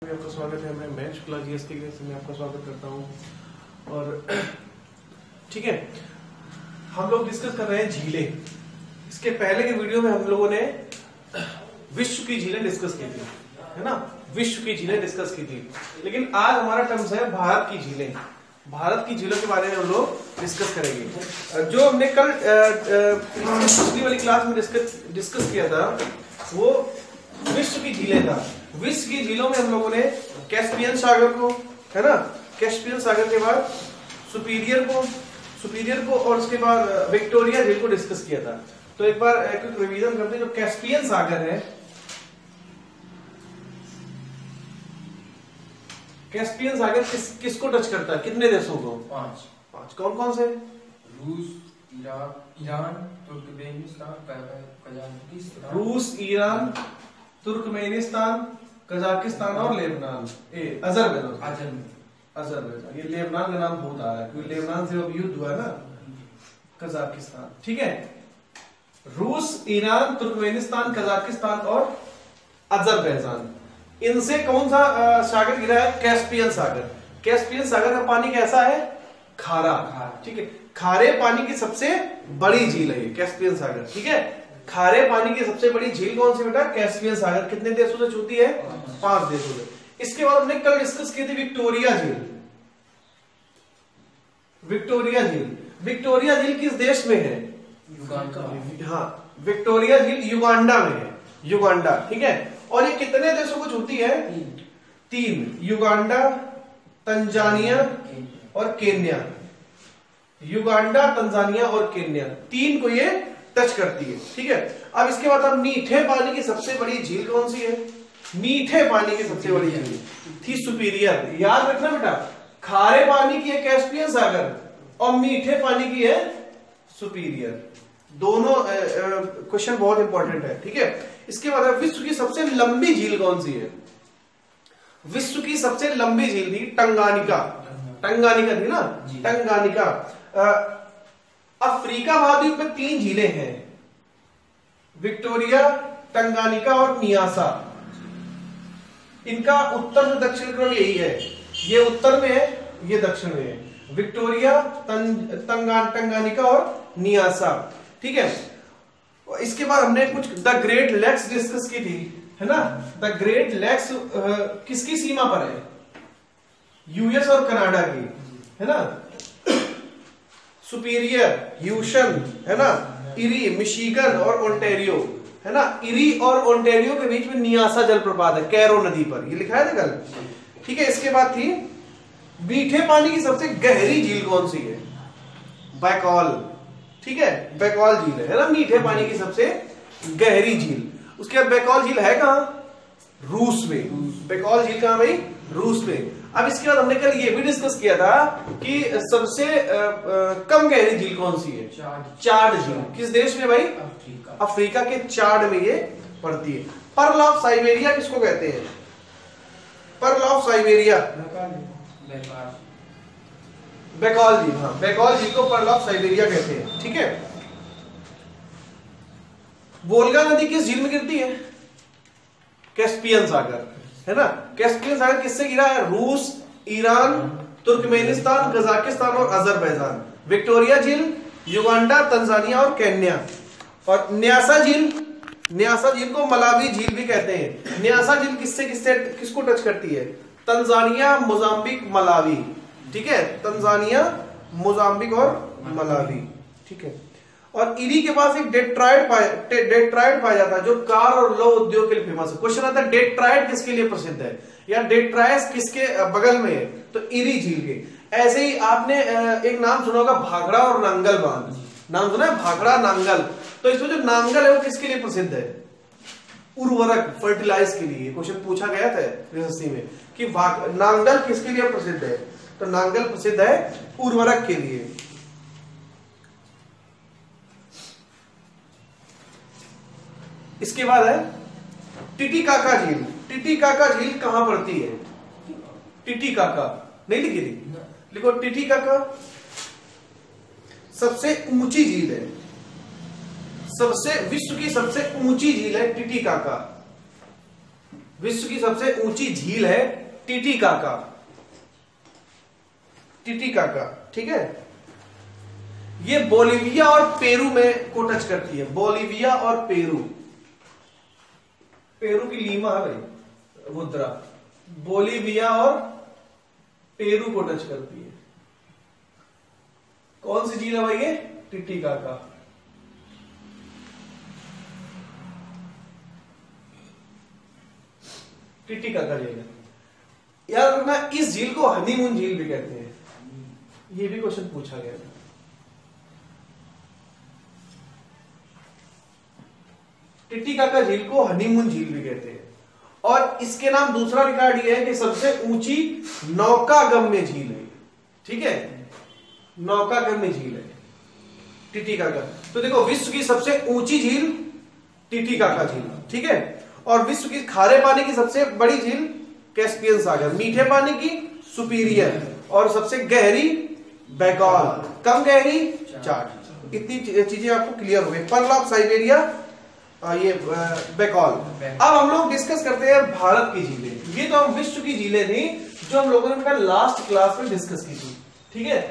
आपका स्वागत है। मैं शुक्ला जीएस के क्लास में आपका स्वागत करता हूं। और ठीक है, हम लोग डिस्कस कर रहे हैं झीलें। इसके पहले के वीडियो में हम लोगों ने विश्व की झीलें डिस्कस की थी, है ना। विश्व की झीलें डिस्कस की थी, लेकिन आज हमारा टर्म्स है भारत की झीलें। भारत की झीलों के बारे में हम लोग डिस्कस करेंगे। जो हमने कल पिछली वाली क्लास में डिस्कस किया था वो विश्व की झीलें था। विश्व की झीलों में हम लोगों ने कैस्पियन सागर को, है ना, कैस्पियन सागर के बाद सुपीरियर को और उसके बाद विक्टोरिया झील को डिस्कस किया था। तो एक बार एक रिवीजन करते हैं। जो कैस्पियन सागर है, कैस्पियन सागर किसको टच करता है, कितने देशों को? पांच। कौन कौन से? रूस, ईरान, तुर्कमेनिस्तान, कजाकिस्तान। रूस, ईरान, तुर्कमेनिस्तान, कजाकिस्तान और लेबनान, अजरबैजान। ये लेबनान का नाम बहुत आ रहा है क्योंकि लेबनान से अब युद्ध हुआ है ना। कजाकिस्तान, ठीक है। रूस, ईरान, तुर्कमेनिस्तान, कजाकिस्तान और अजरबैजान, इनसे कौन सा सागर गिरा है? कैस्पियन सागर। कैस्पियन सागर का पानी कैसा है? खारा, ठीक है। खारे पानी की सबसे बड़ी झील है ये कैस्पियन सागर, ठीक है। खारे पानी की सबसे बड़ी झील कौन सी बेटा? कैस्पियन सागर। कितने देशों से छूती है? 5 देशों से। इसके बाद हमने कल डिस्कस की थी विक्टोरिया झील। विक्टोरिया झील किस देश में है? युगांडा। हाँ, विक्टोरिया झील युगांडा में है। युगांडा, ठीक है। और ये कितने देशों को छूती है? 3। युगांडा, तंजानिया और केन्या। युगांडा, तंजानिया और केन्या, 3 को ये टच करती है, ठीक है। अब इसके बाद अब मीठे पानी की सबसे बड़ी झील कौन सी है? मीठे पानी की सबसे बड़ी झील थी सुपीरियर। याद रखना बेटा, खारे पानी की है कैस्पियन सागर और मीठे पानी की है सुपीरियर। दोनों क्वेश्चन बहुत इंपॉर्टेंट है, ठीक है। इसके बाद विश्व की सबसे लंबी झील कौन सी है? विश्व की सबसे लंबी झील थी टंगानिका थी ना, टंगानिका। अफ्रीका महाद्वीप में 3 झीलें हैं, विक्टोरिया, टंगानिका और नियासा। इनका उत्तर से दक्षिण क्रम यही है, ये उत्तर में है, ये दक्षिण में है। विक्टोरिया, टंगानिका और नियासा, ठीक है। इसके बाद हमने कुछ द ग्रेट लेक्स डिस्कस की थी, है ना। द ग्रेट लेक्स किसकी सीमा पर है? यूएस और कनाडा की, है ना। सुपीरियर, ह्यूशन, है ना, इरी, मिशिगन और ओंटारियो, है ना। इरी और ओंटारियो के बीच में नियासा जलप्रपात है, कैरो नदी पर, ये लिखा है ना कल, ठीक है। इसके बाद थी मीठे पानी की सबसे गहरी झील कौन सी है? बैकॉल, ठीक है। बैकॉल झील है ना मीठे पानी की सबसे गहरी झील। उसके बाद बैकॉल झील है कहां? रूस में। बैकॉल झील कहां भाई? रूस में। अब इसके बाद हमने कल ये भी डिस्कस किया था कि सबसे कम गहरी झील कौन सी है? चाड झील। किस देश में भाई? अफ्रीका के चाड में ये पड़ती है। पर्ल ऑफ साइबेरिया किसको कहते हैं? पर्ल ऑफ साइबेरिया, बैकॉल झील। हाँ, बैकॉल झील को पर्ल ऑफ साइबेरिया कहते हैं, ठीक है। वोल्गा नदी किस झील में गिरती है? कैस्पियन सागर, है ना। कैस्पियन सागर किससे गिरा है? रूस, ईरान, तुर्कमेनिस्तान, कजाकिस्तान और अजरबैजान। विक्टोरिया झील युगांडा, तंजानिया और केन्या। और न्यासा झील को मलावी झील भी कहते हैं। न्यासा झील किसको टच करती है? तंजानिया, मोजाम्बिक, मलावी, ठीक है। तंजानिया, मोजाम्बिक और मलावी, ठीक है। और इरी के पास एक डेट्राइट पाया जाता है जो कार और लौह उद्योग के लिए फेमस है। क्वेश्चन आता है डेट्राइट किसके लिए प्रसिद्ध है या डेट्राइस किसके बगल में है? तो इरी झील के। ऐसे ही आपने एक नाम सुना होगा भाखड़ा और नांगल बांध, नाम सुना है? भाखड़ा, नांगल। तो इसमें जो नांगल है वो किसके लिए प्रसिद्ध है? उर्वरक, फर्टिलाइज के लिए। क्वेश्चन पूछा गया था एसएससी में कि नांगल किसके लिए प्रसिद्ध है? तो नांगल प्रसिद्ध है उर्वरक के लिए। इसके बाद है टिटिकाका झील। टिटिकाका झील कहां पड़ती है? टिटिकाका नहीं लिखी थी, लिखो टिटिकाका। सबसे ऊंची झील है, विश्व की सबसे ऊंची झील है टिटिकाका। विश्व की सबसे ऊंची झील है टिटिकाका। टिटिकाका, ठीक है। ये बोलिविया और पेरू में को टच करती है। बोलिविया और पेरू, पेरू की लीमा है भाई मुद्रा, बोलिविया और पेरू को टच करती है। कौन सी झील है भाई ये? टिटिकाका। टिटिकाका झील है। याद रखना इस झील को हनीमून झील भी कहते हैं। ये भी क्वेश्चन पूछा गया था। टिटिकाका झील को हनीमून झील भी कहते हैं। और इसके नाम दूसरा रिकॉर्ड ये है कि सबसे ऊंची नौकागम्य झील है, ठीक है, नौकागम्य झील है टिटिकाका। तो देखो विश्व की सबसे ऊंची झील टिटिकाका झील, ठीक है। और विश्व की खारे पानी की सबसे बड़ी झील कैस्पियन सागर, मीठे पानी की सुपीरियर, और सबसे गहरी बैकॉल, कम गहरी चार्ट। इतनी चीजें आपको क्लियर हो गई। पर्ल ऑफ साइबेरिया, ये बैकॉल। अब हम लोग डिस्कस करते हैं भारत की झीलें। ये तो हम विश्व की झीलें थी जो हम लोगों ने लास्ट क्लास में डिस्कस की थी, ठीक है।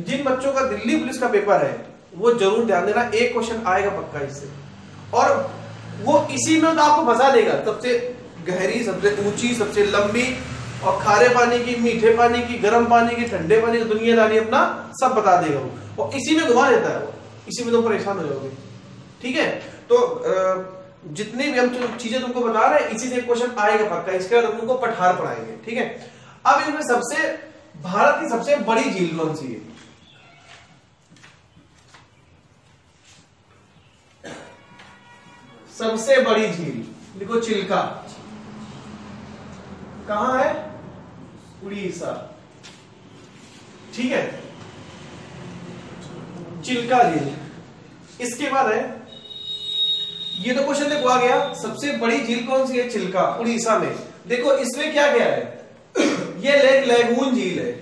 जिन बच्चों का दिल्ली पुलिस का पेपर है वो जरूर ध्यान देना, एक क्वेश्चन आएगा पक्का इससे, और वो इसी में तो आपको फंसा देगा। सबसे गहरी, सबसे ऊंची, सबसे लंबी, और खारे पानी की, मीठे पानी की, गर्म पानी की, ठंडे पानी की दुनियादारी अपना सब बता देगा वो, और इसी में घुमा देता है वो, इसी में तो परेशान हो जाओगे, ठीक है। तो जितनी भी हम चीजें तुमको बता रहे हैं इसी से क्वेश्चन आएगा पक्का। इसके बाद हम तुमको पठार पढ़ाएंगे, ठीक है। अब इनमें सबसे भारत की सबसे बड़ी झील कौन सी है? सबसे बड़ी झील देखो, चिल्का। कहां है? उड़ीसा, ठीक है, चिल्का झील। इसके बाद है, ये तो क्वेश्चन देखो आ गया, सबसे बड़ी झील कौन सी है? चिल्का, उड़ीसा में। देखो इसमें क्या क्या है, ये लैगून झील है।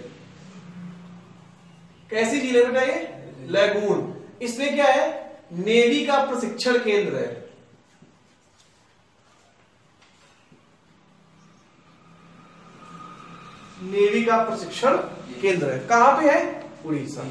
कैसी झील है बेटा? ये लैगून। इसमें क्या है? नेवी का प्रशिक्षण केंद्र है। नेवी का प्रशिक्षण केंद्र है। कहां पे है? उड़ीसा।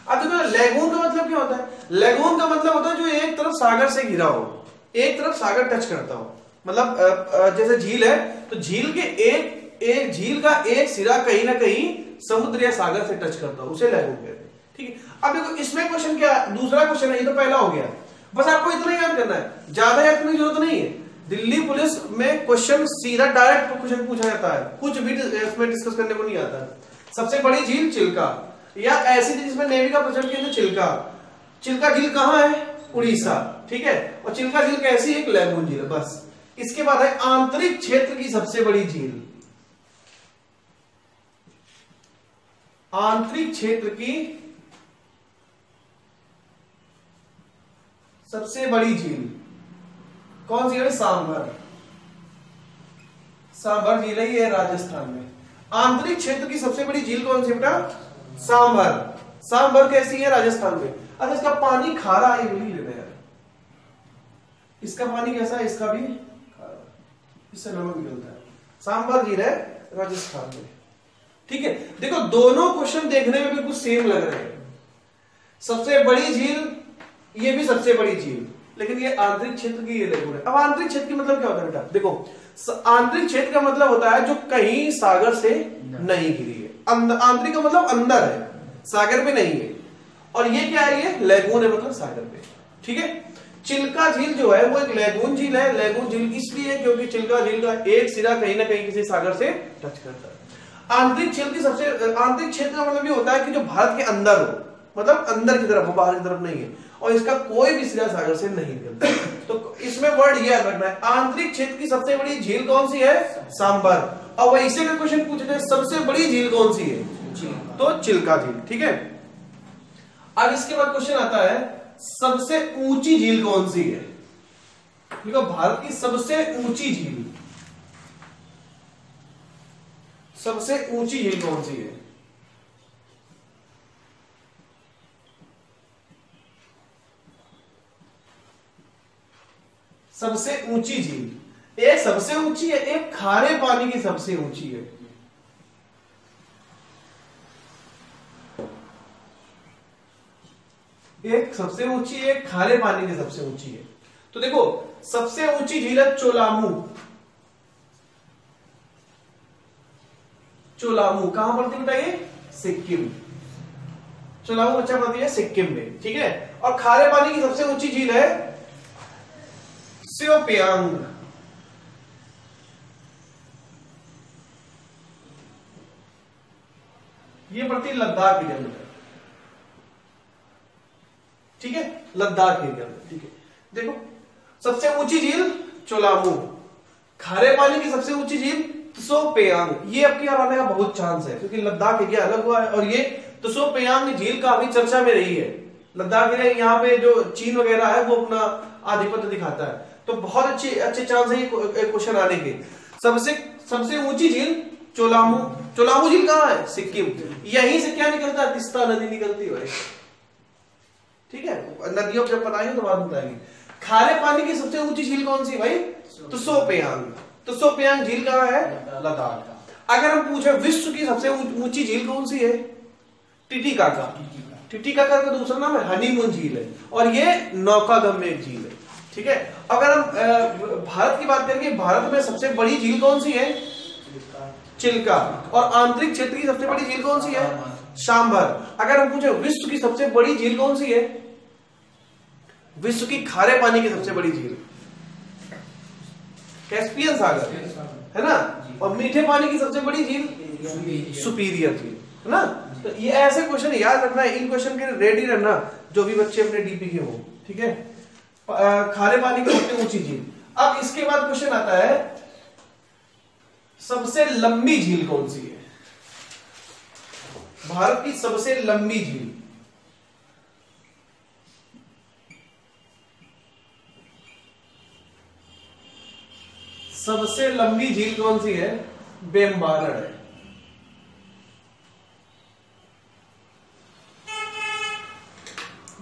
अब देखो लैगून का मतलब क्या होता है? लैगून का मतलब होता है जो एक तरफ सागर से घिरा हो, एक तरफ सागर टच करता हो। मतलब जैसे झील है तो झील के एक झील का एक सिरा कहीं ना कहीं समुद्र या सागर से टच करता हो, उसे लैगून कहते हैं, ठीक है। अब देखो इसमें क्वेश्चन क्या, दूसरा क्वेश्चन है, ये तो पहला हो गया। बस आपको इतना ही याद करना है, ज्यादा याद करने की जरूरत नहीं है। दिल्ली पुलिस में क्वेश्चन सीधा डायरेक्ट क्वेश्चन पूछा जाता है, कुछ भी इसमें डिस्कस करने को नहीं आता। सबसे बड़ी झील चिल्का, या ऐसी थी जिसमें नेवी का प्रशिक्षण केंद्र चिल्का। चिल्का झील कहां है? उड़ीसा, ठीक है। और चिल्का झील कैसी है? एक लैगून झील, बस। इसके बाद है आंतरिक क्षेत्र की सबसे बड़ी झील। आंतरिक क्षेत्र की सबसे बड़ी झील कौन सी है? सांभर। सांभर झील है, ये राजस्थान में। आंतरिक क्षेत्र की सबसे बड़ी झील कौन सी बेटा? सांभर। सांभर कैसी है? राजस्थान में। अच्छा, इसका पानी खारा है, भूल ही लेते यार। इसका पानी कैसा है? इसका भी खारा, इससे नमक निकलता है। सांभर झील है राजस्थान में, ठीक है। देखो दोनों क्वेश्चन देखने में बिल्कुल सेम लग रहे हैं। सबसे बड़ी झील, ये भी सबसे बड़ी झील, लेकिन ये आंतरिक क्षेत्र की ये लैगून है। अब आंतरिक क्षेत्र की मतलब क्या होता है बेटा? देखो आंतरिक क्षेत्र का मतलब होता है जो कहीं सागर से नहीं घिरी है। आंतरिक का मतलब अंदर है, सागर पे नहीं है। और ये क्या है? ये लैगून है, मतलब सागर पे, ठीक है। चिल्का झील जो है वो एक लैगून झील है। लैगून झील इसलिए क्योंकि चिल्का झील का एक सिरा कहीं ना कहीं किसी सागर से टच करता है। आंतरिक क्षेत्र की सबसे आंतरिक क्षेत्र का मतलब ये होता है कि जो भारत के अंदर हो, मतलब अंदर की तरफ हो, बाहर की तरफ नहीं है, और इसका कोई भी सिरा सागर से नहीं निकलता। तो इसमें वर्ड ये याद रखना है, आंतरिक क्षेत्र की सबसे बड़ी झील कौन सी है? सांभर। और वैसे का क्वेश्चन पूछे जाए सबसे बड़ी झील कौन सी है? तो चिल्का झील, ठीक है। अब इसके बाद क्वेश्चन आता है सबसे ऊंची झील कौन सी है? देखो भारत की सबसे ऊंची झील, सबसे ऊंची झील कौन सी है? सबसे ऊंची झील, एक सबसे ऊंची है, एक खारे पानी की सबसे ऊंची है। एक सबसे ऊंची है, एक खारे पानी की सबसे ऊंची है। तो देखो सबसे ऊंची झील है चोलामू। चोलामू कहां पड़ती है बताइए? सिक्किम। चोलामू बच्चा पड़ती है सिक्किम में, ठीक है। और खारे पानी की सबसे ऊंची झील है स्योपियांग। ये पड़ती है लद्दाख एरिया में, ठीक है, लद्दाख एरिया में, ठीक है। देखो सबसे ऊंची झील चोलामू, खारे पानी की सबसे ऊंची झील त्सोपियांग। ये आपके यहाँ आने का बहुत चांस है क्योंकि लद्दाख एरिया अलग हुआ है और ये त्सोपियांग झील काफी चर्चा में रही है। लद्दाख एरिया यहाँ पे जो चीन वगैरह है वो अपना आधिपत्य दिखाता है, तो बहुत अच्छे चांस है ये क्वेश्चन आने के। सबसे ऊंची झील चोलामू। चोलामू झील कहाँ है? सिक्किम। यहीं से क्या निकलता है? तीस्ता नदी निकलती है, ठीक है। नदियों जब बताएंगे तो बाद में बताएंगे। खारे पानी की सबसे ऊंची झील कौन सी भाई? त्सोपियांग। त्सोपियांग झील कहाँ है? लद्दाख। अगर हम पूछे विश्व की सबसे ऊंची झील कौन सी है? टिटिकाका। टिटिकाका का दूसरा नाम है हनीमून झील है और ये नौकागम्य एक झील है, ठीक है। अगर हम भारत की बात करेंगे, भारत में सबसे बड़ी झील कौन सी है? चिल्का। और आंतरिक क्षेत्र की सबसे बड़ी झील कौन सी है? सांभर। अगर हम पूछे विश्व की सबसे बड़ी झील कौन सी है? विश्व की खारे पानी की सबसे बड़ी झील कैस्पियन सागर, है ना। और मीठे पानी की सबसे बड़ी झील सुपीरियर झील, है ना। तो ये ऐसे क्वेश्चन याद रखना है, इन क्वेश्चन के रेडी रहना जो भी बच्चे अपने डीपी के हो, ठीक है। खारे पानी की सबसे ऊंची झील। अब इसके बाद क्वेश्चन आता है सबसे लंबी झील कौन सी है? भारत की सबसे लंबी झील। सबसे लंबी झील कौन सी है? बेम्बानड़ है।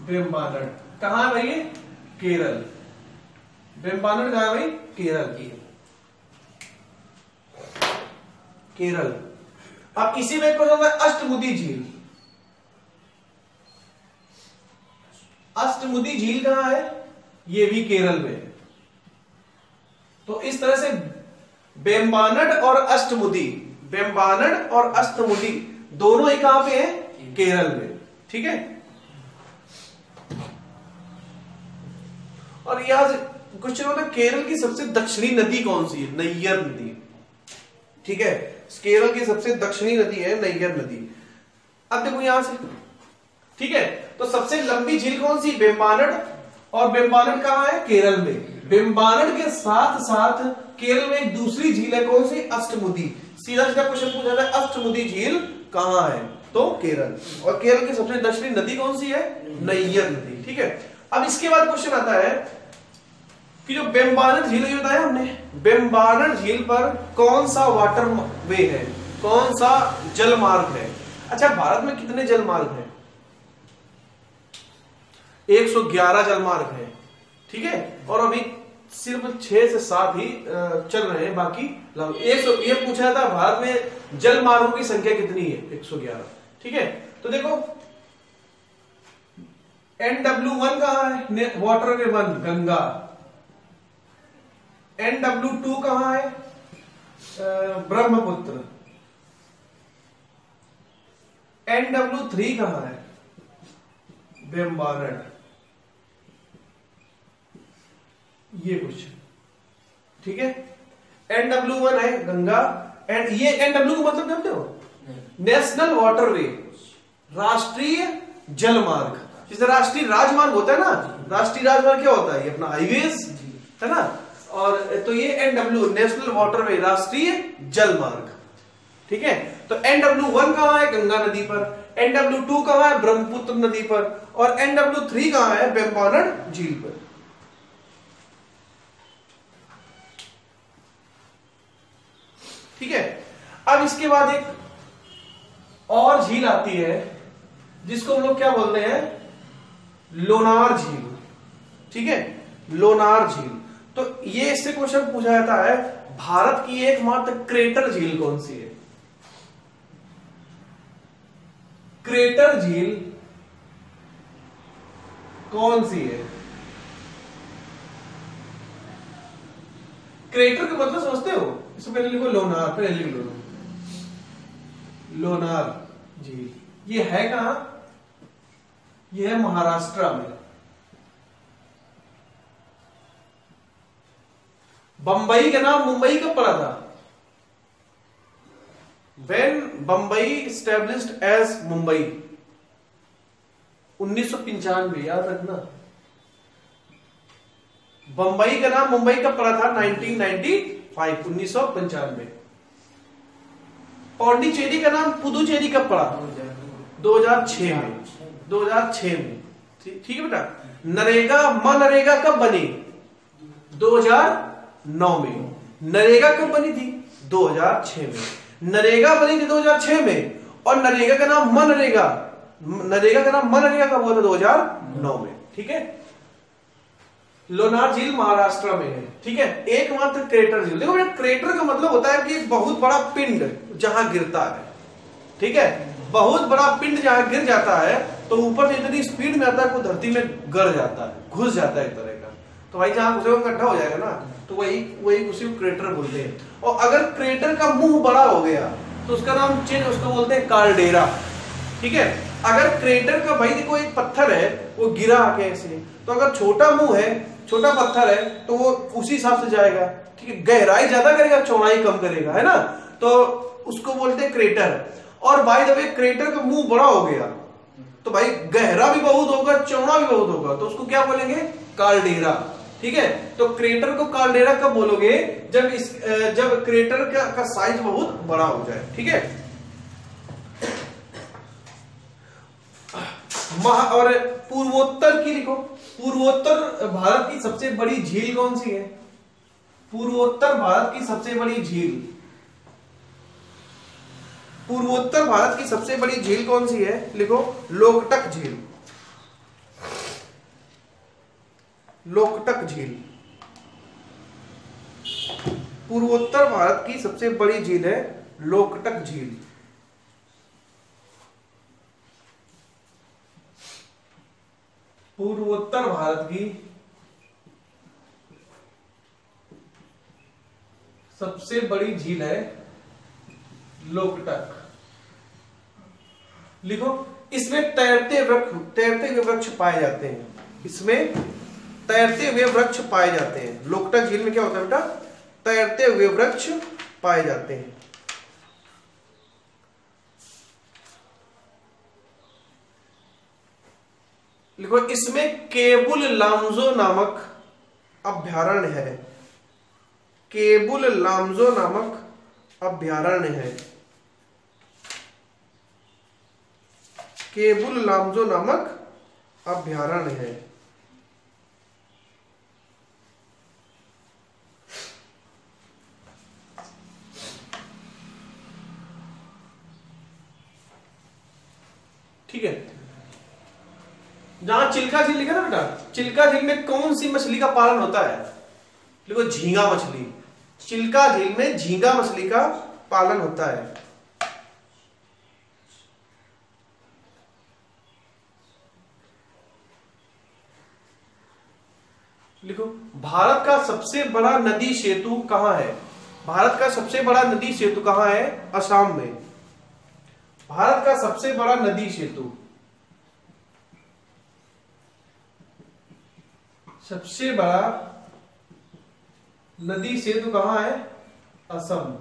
बेम्बानड़ कहां है भाई? केरल। बेम्बानड़ कहां है भाई? केरल की, केरल। अब इसी में क्वेश्चन है अष्टमुदी झील। अष्टमुदी झील कहां है? ये भी केरल में है। तो इस तरह से बेम्बानड़ और अष्टमुदी, बेम्बानड़ और अष्टमुदी दोनों ही कहां पे है? केरल में, ठीक है। और यहां से क्वेश्चन होता है केरल की सबसे दक्षिणी नदी कौन सी है? नैयर नदी, ठीक है। केरल की सबसे दक्षिणी नदी है नैयर नदी। अब देखो यहां से, ठीक है। तो सबसे लंबी झील कौन सी? बेम्बानड़। और बेम्बानड़ कहां है? केरल में। बेम्बानड़ के साथ साथ केरल में एक दूसरी झील है, कौन सी? अष्टमुदी। सीधा सीधा क्वेश्चन पूछा था अष्टमुदी झील कहां है? तो केरल। और केरल की सबसे दक्षिणी नदी कौन सी है? नैयर नदी, ठीक है। अब इसके बाद क्वेश्चन आता है कि जो बेम्बानड़ झील ये बताया हमने, बेम्बानड़ झील पर कौन सा वाटर वे है? कौन सा जल मार्ग है? अच्छा, भारत में कितने जल मार्ग हैं? 111 जल मार्ग है, ठीक है। और अभी सिर्फ 6 से 7 ही चल रहे हैं, बाकी ये पूछा था भारत में जल मार्गों की संख्या कितनी है? 111, ठीक है। तो देखो NW1 कहां है? Water way 1 Ganga. NW2 कहां है? ब्रह्मपुत्र। NW3 कहां है? बेम्बानड़। ये कुछ, ठीक है। NW1 है गंगा, एंड ये NW को मतलब जानते हो? नेशनल वाटरवे, राष्ट्रीय जल मार्ग। जैसे राष्ट्रीय राजमार्ग होता है ना, राष्ट्रीय राजमार्ग क्या होता है? ये अपना हाईवेज है ना। और तो ये NW नेशनल वाटरवे, राष्ट्रीय जल मार्ग, ठीक है। तो NW1 कहां है? गंगा नदी पर। NW2 कहां है? ब्रह्मपुत्र नदी पर। और NW3 कहां है? बेम्बानड़ झील पर। ठीक है। अब इसके बाद एक और झील आती है जिसको हम लोग क्या बोलते हैं? लोनार झील, ठीक है। लोनार झील। तो ये इससे क्वेश्चन पूछा जाता है भारत की एकमात्र क्रेटर झील कौन सी है? क्रेटर झील कौन सी है? क्रेटर का मतलब समझते हो? इससे पहले लिखो लोनार, पहले लिख लो लोनार झील। ये है कहां? ये है महाराष्ट्र में। बंबई का नाम मुंबई कब पड़ा था? When Bombay established as Mumbai, 1995, याद रखना। बंबई का नाम मुंबई कब पड़ा था? 1995, 1995। पौंडीचेरी का नाम पुदुचेरी कब पड़ा? 2006 में, 2006 में। ठीक है बेटा। नरेगा, मनरेगा कब बनी? 2009 में। नरेगा कब बनी थी? 2006 में। नरेगा बनी थी 2006 में, और नरेगा का नाम मनरेगा, नरेगा का नाम मनरेगा कब हुआ था? 2009 में। ठीक है। लोनार झील महाराष्ट्र में है। ठीक है। एकमात्र क्रेटर झील। देखो बेटा, क्रेटर का मतलब होता है कि बहुत बड़ा पिंड जहां गिरता है। ठीक है। बहुत बड़ा पिंड जहां गिर जाता है तो ऊपर से इतनी स्पीड में आता है वो धरती में गड़ जाता है, घुस जाता है एक तरह का। तो भाई जहां घुसे इकट्ठा हो जाएगा ना, तो वही उसी को क्रेटर बोलते हैं। और अगर क्रेटर का मुंह बड़ा हो गया तो उसका नाम चेंज, उसको बोलते हैं कार्डेरा। ठीक है। अगर क्रेटर का, भाई देखो एक पत्थर है वो गिरा आके ऐसे, तो अगर छोटा मुंह है, छोटा पत्थर है, तो वो उसी हिसाब से जाएगा। ठीक है। गहराई ज्यादा करेगा, चौड़ाई कम करेगा, है ना, तो उसको बोलते हैं क्रेटर। और भाई जब एक क्रेटर का मुंह बड़ा हो गया तो भाई गहरा भी बहुत होगा, चौड़ा भी बहुत होगा, तो उसको क्या बोलेंगे? कार्डेरा। ठीक है। तो क्रेटर को कार्डेरा कब बोलोगे? जब क्रेटर का साइज बहुत बड़ा हो जाए। ठीक है। और पूर्वोत्तर की लिखो। पूर्वोत्तर भारत की सबसे बड़ी झील कौन सी है? पूर्वोत्तर भारत की सबसे बड़ी झील, पूर्वोत्तर भारत की सबसे बड़ी झील कौन सी है? लिखो लोकटक झील। लोकटक झील पूर्वोत्तर भारत की सबसे बड़ी झील है, लोकटक झील। पूर्वोत्तर भारत की सबसे बड़ी झील है लोकटक। लिखो। इसमें तैरते हुए वृक्ष पाए जाते हैं। इसमें तैरते हुए वृक्ष पाए जाते हैं। लोकटक झील में क्या होता है बेटा? तैरते हुए वृक्ष पाए जाते हैं। लिखो। इसमें केबुल लामजो नामक अभ्यारण्य है। केबुल लामजो नामक अभ्यारण्य है। केबुल लामजो नामक अभ्यारण्य है। ठीक है। जहां चिल्का झील लिखा ना बेटा, चिल्का झील में कौन सी मछली का पालन होता है? देखो झींगा मछली। चिल्का झील में झींगा मछली का पालन होता है। लिखो। भारत का सबसे बड़ा नदी सेतु कहां है? भारत का सबसे बड़ा नदी सेतु कहां है? असम में। भारत का सबसे बड़ा नदी सेतु, सबसे बड़ा नदी सेतु कहां है? असम।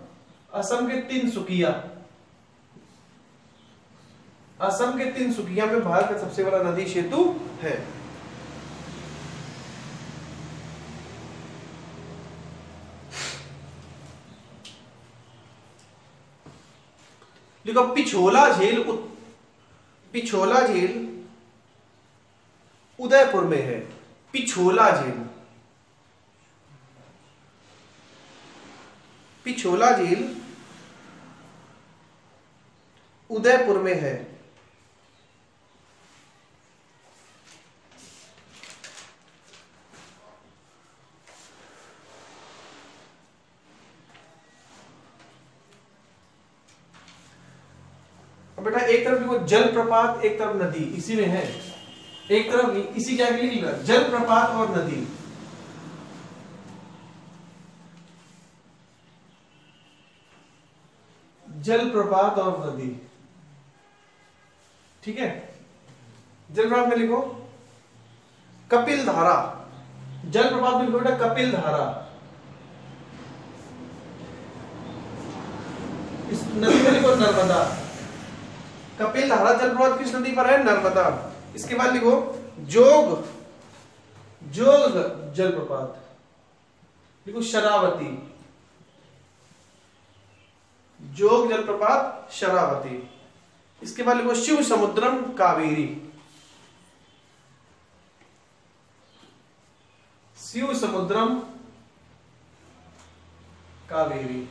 असम के तिनसुकिया, असम के तिनसुकिया में भारत का सबसे बड़ा नदी सेतु है। देखो पिछोला झील, पिछोला झील उदयपुर में है। पिछोला झील, पिछोला झील उदयपुर में है। अब बेटा एक तरफ लिखो जलप्रपात, एक तरफ नदी, इसी में है। एक तरफ इसी क्या लिख लिया, जलप्रपात और नदी। जलप्रपात और नदी, ठीक है। जलप्रपात में लिखो कपिल धारा, जलप्रपात में लिखो बेटा कपिल धारा। इस नदी में लिखो नर्मदा। कपिल धारा जलप्रपात किस नदी पर है, नर्मदा। इसके बाद लिखो जोग, जोग जलप्रपात, लिखो शरावती, जोग जलप्रपात शरावती। इसके बाद लिखो शिव समुद्रम कावेरी, शिव समुद्रम कावेरी।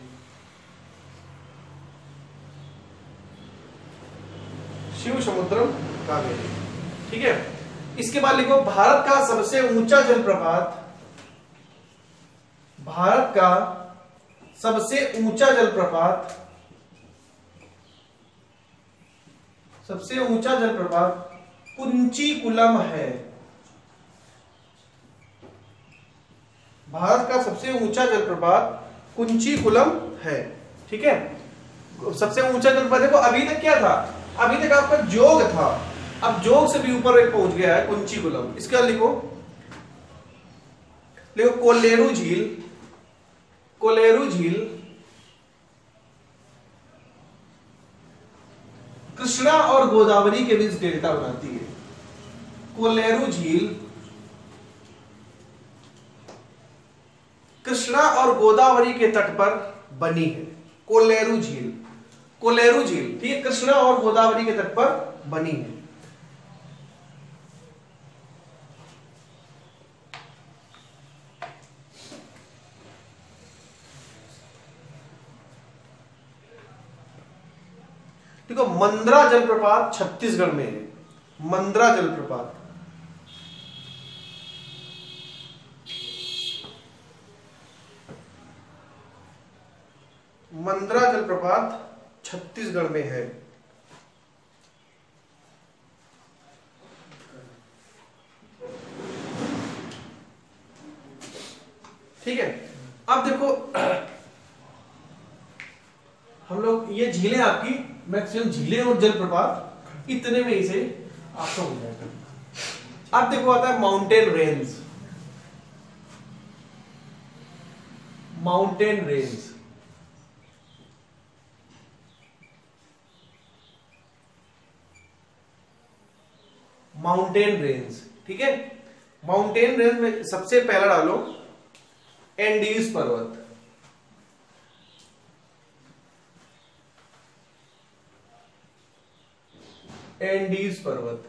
शिव समुद्रम कावेरी, ठीक है। इसके बाद लिखो भारत का सबसे ऊंचा जलप्रपात, भारत का सबसे ऊंचा जलप्रपात, सबसे ऊंचा जलप्रपात कुंचीकुलम है। भारत का सबसे ऊंचा जलप्रपात कुंचीकुलम है, ठीक है। सबसे ऊंचा जलप्रपात देखो, अभी तक क्या था, अभी तक आपका जोग था, अब जोग से भी ऊपर एक पहुंच गया है कुंचीकुलम। इसके बाद लिखो, लिखो कोलेरू झील, कोलेरू झील कृष्णा और गोदावरी के बीच डेल्टा बनाती है। कोलेरू झील कृष्णा और गोदावरी के तट पर बनी है। कोलेरू झील, कोलेरू झील, ठीक है, कृष्णा और गोदावरी के तट पर बनी है। देखो मंद्रा जलप्रपात छत्तीसगढ़ में है, मंद्रा जलप्रपात। मंद्रा जलप्रपात छत्तीसगढ़ में है। ठीक है। अब देखो हम लोग ये झीलें आपकी मैक्सिमम झीलें और जलप्रपात इतने में ही से आपका हो जाएगा। अब देखो आता है mountain range, mountain range, mountain range, ठीक है। माउंटेन रेंज में सबसे पहला डालो एंडीज पर्वत, एंडीज पर्वत,